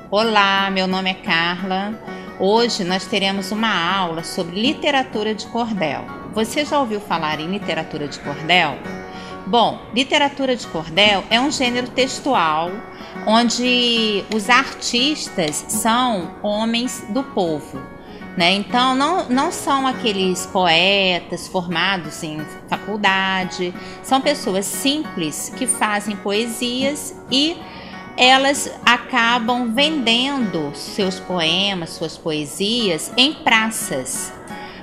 Olá, meu nome é Carla. Hoje nós teremos uma aula sobre literatura de cordel. Você já ouviu falar em literatura de cordel? Bom, literatura de cordel é um gênero textual onde os artistas são homens do povo, né? Então não são aqueles poetas formados em faculdade, são pessoas simples que fazem poesias e elas acabam vendendo seus poemas, suas poesias em praças.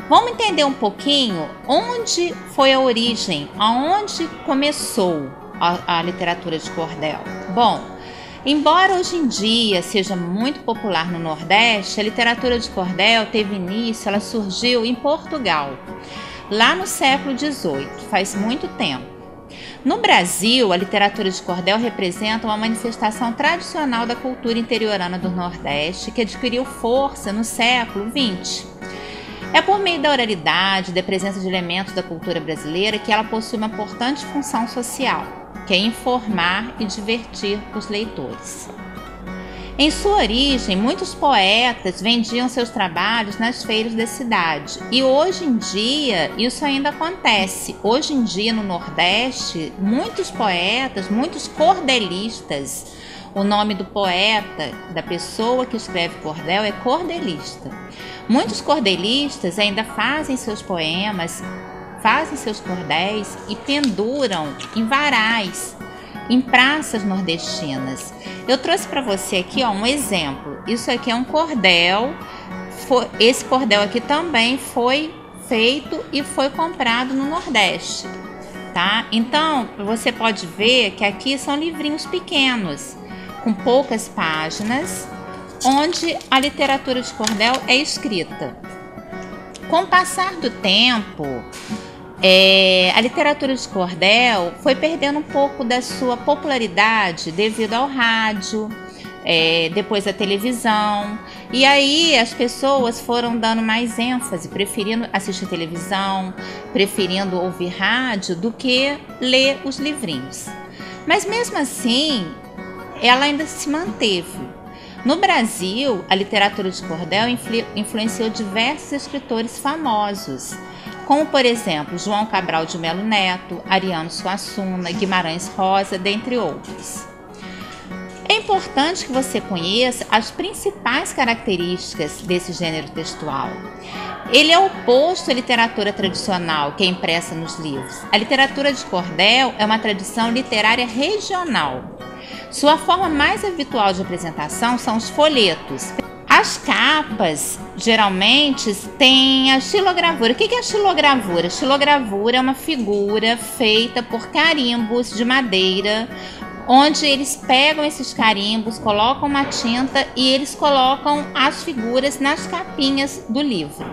Vamos entender um pouquinho onde foi a origem, aonde começou a literatura de cordel. Bom, embora hoje em dia seja muito popular no Nordeste, a literatura de cordel teve início, ela surgiu em Portugal, lá no século XVIII, faz muito tempo. No Brasil, a literatura de cordel representa uma manifestação tradicional da cultura interiorana do Nordeste que adquiriu força no século XX. É por meio da oralidade, da presença de elementos da cultura brasileira que ela possui uma importante função social, que é informar e divertir os leitores. Em sua origem, muitos poetas vendiam seus trabalhos nas feiras da cidade. E hoje em dia, isso ainda acontece. Hoje em dia, no Nordeste, muitos poetas, muitos cordelistas, o nome do poeta, da pessoa que escreve cordel é cordelista. Muitos cordelistas ainda fazem seus poemas, fazem seus cordéis e penduram em varais, em praças nordestinas. Eu trouxe para você aqui um exemplo. Isso aqui é um cordel. Esse cordel aqui também foi feito e foi comprado no Nordeste, tá? Então, você pode ver que aqui são livrinhos pequenos, com poucas páginas, onde a literatura de cordel é escrita. Com o passar do tempo, a literatura de cordel foi perdendo um pouco da sua popularidade devido ao rádio, depois a televisão. E aí as pessoas foram dando mais ênfase, preferindo assistir televisão, preferindo ouvir rádio do que ler os livrinhos. Mas mesmo assim, ela ainda se manteve. No Brasil, a literatura de cordel influenciou diversos escritores famosos, como, por exemplo, João Cabral de Melo Neto, Ariano Suassuna, Guimarães Rosa, dentre outros. É importante que você conheça as principais características desse gênero textual. Ele é oposto à literatura tradicional, que é impressa nos livros. A literatura de cordel é uma tradição literária regional. Sua forma mais habitual de apresentação são os folhetos. As capas, geralmente, têm a xilogravura. O que é a xilogravura? A xilogravura é uma figura feita por carimbos de madeira, onde eles pegam esses carimbos, colocam uma tinta e eles colocam as figuras nas capinhas do livro.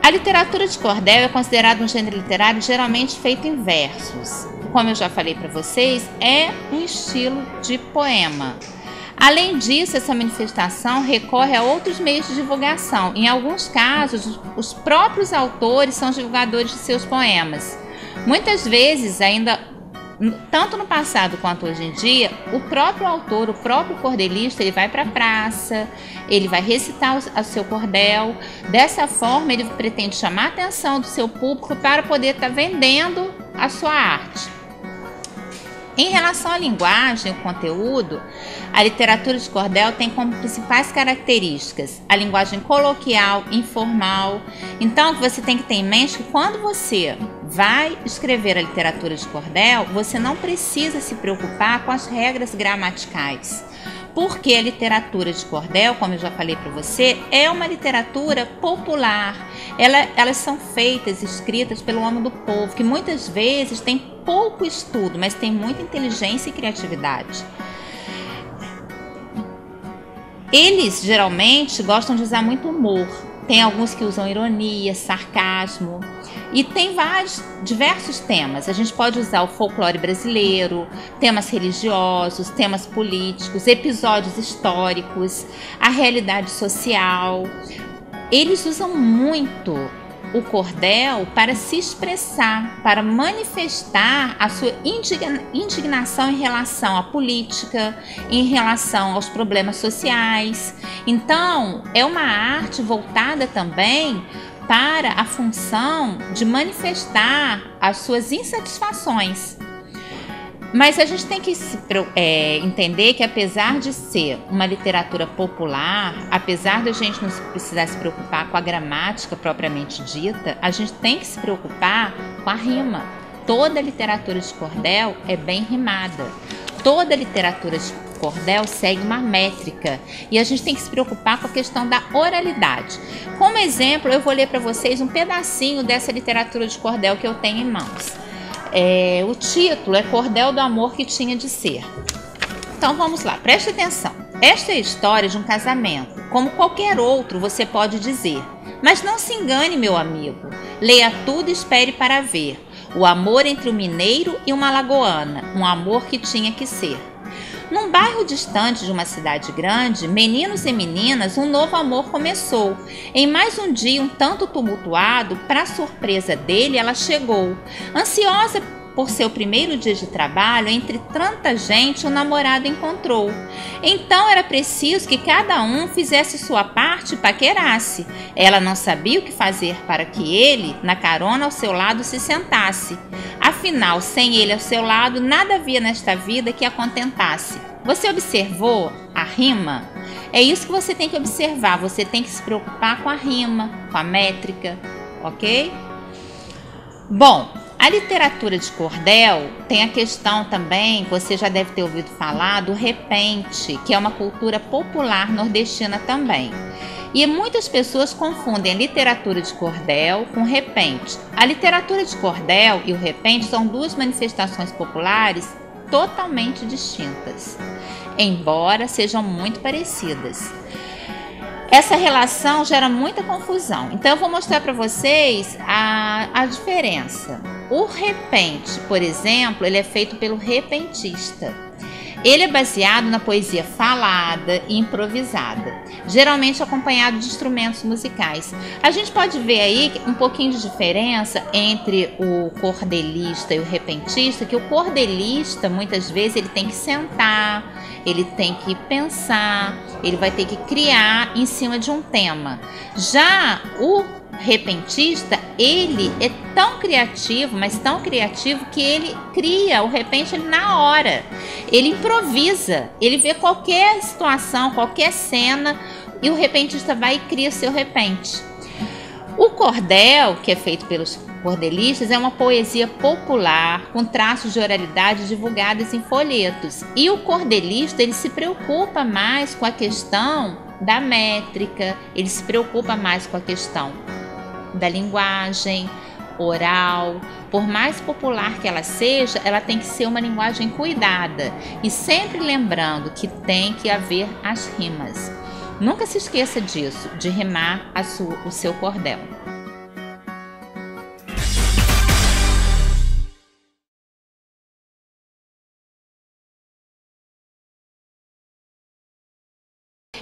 A literatura de cordel é considerada um gênero literário geralmente feito em versos. Como eu já falei para vocês, é um estilo de poema. Além disso, essa manifestação recorre a outros meios de divulgação. Em alguns casos, os próprios autores são divulgadores de seus poemas. Muitas vezes, ainda, tanto no passado quanto hoje em dia, o próprio autor, o próprio cordelista, ele vai para a praça, ele vai recitar o seu cordel. Dessa forma, ele pretende chamar a atenção do seu público para poder estar vendendo a sua arte. Em relação à linguagem e ao conteúdo, a literatura de cordel tem como principais características a linguagem coloquial, informal. Então, você tem que ter em mente que quando você vai escrever a literatura de cordel, você não precisa se preocupar com as regras gramaticais, porque a literatura de cordel, como eu já falei para você, é uma literatura popular. Elas são feitas, escritas pelo homem do povo, que muitas vezes tem pouco estudo, mas tem muita inteligência e criatividade. Eles geralmente gostam de usar muito humor. Tem alguns que usam ironia, sarcasmo. E tem diversos temas. A gente pode usar o folclore brasileiro, temas religiosos, temas políticos, episódios históricos, a realidade social. Eles usam muito o cordel para se expressar, para manifestar a sua indignação em relação à política, em relação aos problemas sociais. Então, é uma arte voltada também para a função de manifestar as suas insatisfações. Mas a gente tem que entender que, apesar de ser uma literatura popular, apesar de a gente não precisar se preocupar com a gramática propriamente dita, a gente tem que se preocupar com a rima. Toda literatura de cordel é bem rimada. Toda literatura de cordel segue uma métrica. E a gente tem que se preocupar com a questão da oralidade. Como exemplo, eu vou ler para vocês um pedacinho dessa literatura de cordel que eu tenho em mãos. O título é Cordel do Amor que Tinha de Ser. Então vamos lá, preste atenção. Esta é a história de um casamento, como qualquer outro você pode dizer. Mas não se engane, meu amigo. Leia tudo e espere para ver. O amor entre um mineiro e uma alagoana, um amor que tinha que ser. Num bairro distante de uma cidade grande, meninos e meninas, um novo amor começou. Em mais um dia um tanto tumultuado, para surpresa dele, ela chegou. Ansiosa por seu primeiro dia de trabalho, entre tanta gente, o namorado encontrou. Então era preciso que cada um fizesse sua parte e paquerasse. Ela não sabia o que fazer para que ele, na carona ao seu lado, se sentasse. Afinal, sem ele ao seu lado, nada havia nesta vida que a contentasse. Você observou a rima? É isso que você tem que observar. Você tem que se preocupar com a rima, com a métrica, ok? Bom, a literatura de cordel tem a questão também, você já deve ter ouvido falar, do repente, que é uma cultura popular nordestina também. E muitas pessoas confundem a literatura de cordel com repente. A literatura de cordel e o repente são duas manifestações populares totalmente distintas, embora sejam muito parecidas. Essa relação gera muita confusão, então eu vou mostrar para vocês a diferença. O repente, por exemplo, ele é feito pelo repentista. Ele é baseado na poesia falada e improvisada, geralmente acompanhado de instrumentos musicais. A gente pode ver aí um pouquinho de diferença entre o cordelista e o repentista, que o cordelista, muitas vezes, ele tem que sentar, ele tem que pensar, ele vai ter que criar em cima de um tema. Já o repentista, ele é tão criativo, mas tão criativo que ele cria o repente na hora. Ele improvisa, ele vê qualquer situação, qualquer cena e o repentista vai e cria seu repente. O cordel, que é feito pelos cordelistas, é uma poesia popular com traços de oralidade divulgados em folhetos. E o cordelista, ele se preocupa mais com a questão da métrica, ele se preocupa mais com a questão da linguagem oral. Por mais popular que ela seja, ela tem que ser uma linguagem cuidada e sempre lembrando que tem que haver as rimas. Nunca se esqueça disso, de rimar o seu cordel.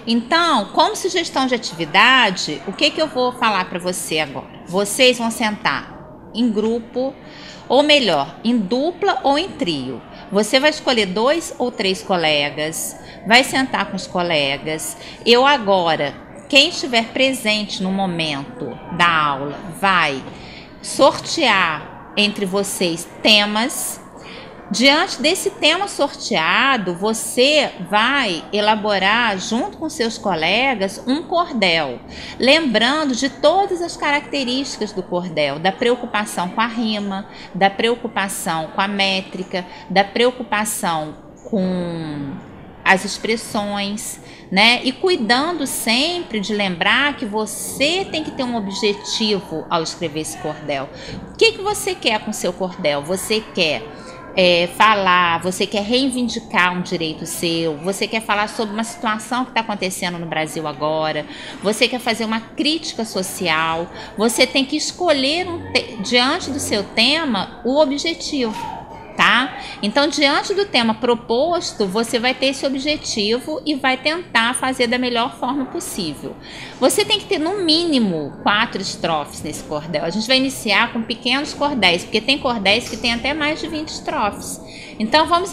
Então, como sugestão de atividade, o que eu vou falar para você agora? Vocês vão sentar em grupo, ou melhor, em dupla ou em trio. Você vai escolher 2 ou 3 colegas, vai sentar com os colegas. Eu agora, quem estiver presente no momento da aula, vai sortear entre vocês temas. Diante desse tema sorteado, você vai elaborar, junto com seus colegas, um cordel, lembrando de todas as características do cordel, da preocupação com a rima, da preocupação com a métrica, da preocupação com as expressões, né? E cuidando sempre de lembrar que você tem que ter um objetivo ao escrever esse cordel. O que você quer com o seu cordel? Você quer falar, você quer reivindicar um direito seu, você quer falar sobre uma situação que está acontecendo no Brasil agora, você quer fazer uma crítica social, você tem que escolher diante do seu tema o objetivo. tá? Então, diante do tema proposto, você vai ter esse objetivo e vai tentar fazer da melhor forma possível. Você tem que ter no mínimo 4 estrofes nesse cordel. A gente vai iniciar com pequenos cordéis, porque tem cordéis que tem até mais de 20 estrofes. Então, vamos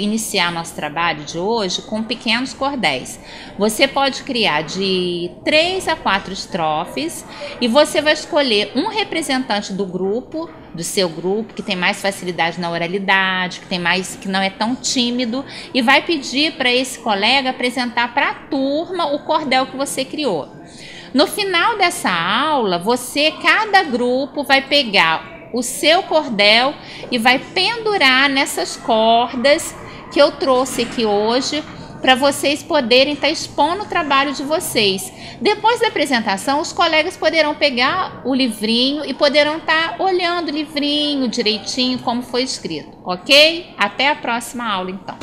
iniciar nosso trabalho de hoje com pequenos cordéis. Você pode criar de 3 a 4 estrofes e você vai escolher um representante do grupo, do seu grupo, que tem mais facilidade na oralidade, que não é tão tímido, e vai pedir para esse colega apresentar para a turma o cordel que você criou. No final dessa aula, cada grupo vai pegar o seu cordel e vai pendurar nessas cordas que eu trouxe aqui hoje para vocês poderem estar expondo o trabalho de vocês. Depois da apresentação, os colegas poderão pegar o livrinho e poderão estar olhando o livrinho direitinho como foi escrito, ok? Até a próxima aula, então.